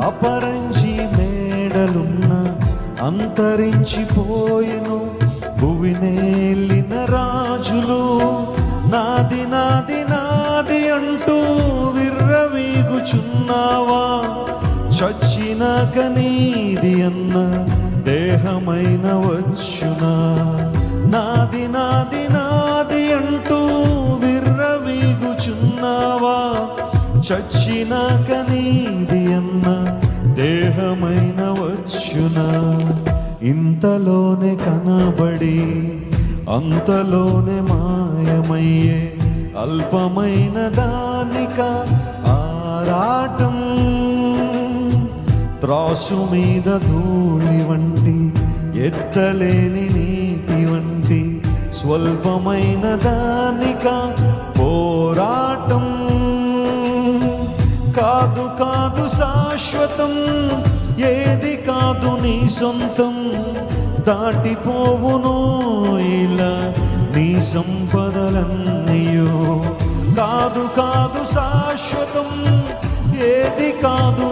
అపరంజి మేడలున్న అంతరించిపోయెను. భువినేలిన రాజులు నాది నాది నాది అంటూ విర్రవీగుచున్నావా? చచ్చినాక నీది అన్న దేహమైన వచ్చునా? నాది నాది నాది అంటూ విర్రవీగుచున్నావా? చచ్చినాక నీది అన్న దేహమైన వచ్చునా? ఇంతలోనే కనబడి అంతలోనే మాయమయ్యే అల్పమైన దానిక ఆరాటం. త్రాసు మీద ధూళి వంటి ఎత్తలేని నీటి వంటి స్వల్పమైన దానిక పోరాటం. కాదు కాదు శాశ్వతం, ఏది కాదు నీ సొంతం. దాటిపోవును ఇలా నీ సంపదలన్నీయో. కాదు కాదు శాశ్వతం, ఏది కాదు